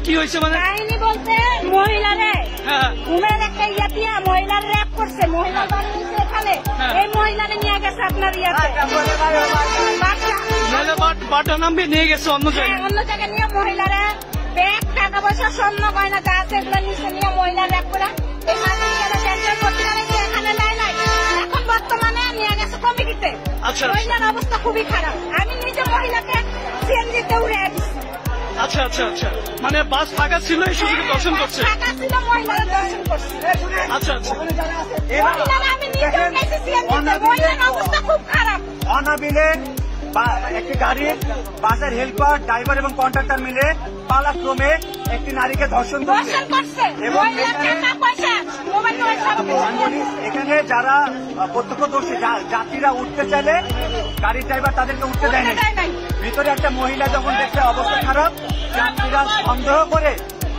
কি হয়েছে মানে কাহিনী বলতে মহিলারে ঘুমের একটা ইয়া দিয়া মহিলার র্যাপ করছে, মহিলা বাড়ি নিচে এখানে এই মহিলারে নিয়ে গেছে আপনার ইয়াতে বাটা নামবে নিয়ে গেছে অন্য জায়গায়, অন্য জায়গায় নিয়ে মহিলারা ব্যাগ টাকা পয়সা স্বর্ণ গয়না যা আছে এগুলো নিচে নিয়ে মহিলা র্যাপ করে এখানে ক্যান্সেল করতে গেছে, এখানে নাই এখন বর্তমানে নিয়ে গেছে কমিটিতে। মহিলার অবস্থা খুবই খারাপ, আমি নিজে মহিলাকে সিএনজিতে উড়ে দিচ্ছি। আচ্ছা আচ্ছা আচ্ছা, মানে বাস ফাঁকা ছিল এই সুযোগে দর্শন করছে। ফাঁকা ছিল, মহিলারা দর্শন করছে। আচ্ছা আচ্ছা, মহিলারা আমি নিজে উঠেছি সিএনজিতে, মহিলার অবস্থা খুব খারাপ। অনাবিলে একটি গাড়ির বাসের হেল্পার, ড্রাইভার এবং কন্ট্রাক্টর মিলে পালাক্রমে একটি নারীকে ধর্ষণ করছে এবং এখানে যারা প্রত্যক্ষদর্শী যাত্রীরা উঠতে চাইলে গাড়ির ড্রাইভার তাদেরকে উঠতে দেয় নাই। ভিতরে একটা মহিলা যখন দেখছে অবস্থা খারাপ, যাত্রীরা সন্দেহ করে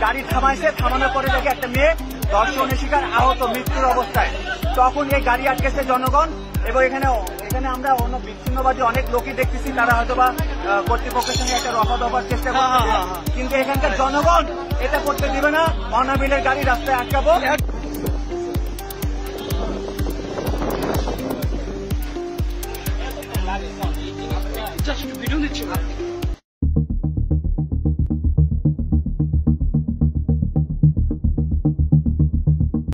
গাড়ি থামাইছে, থামানোর পরে দেখে একটা মেয়ে ধর্ষণের শিকার, আহত, মৃত্যুর অবস্থায়। তখন এই গাড়ি আটকেছে জনগণ এবং এখানে আমরা অন্য বিচ্ছিন্নবাদী অনেক লোকই দেখতেছি, তারা হয়তো বা কর্তৃপক্ষের সঙ্গে একটা রফা দফার চেষ্টা করছে, কিন্তু এখানকার জনগণ এটা করতে দিবে না। অনাবিলের গাড়ি রাস্তায় আটকাবো। ভিডিও দিচ্ছি।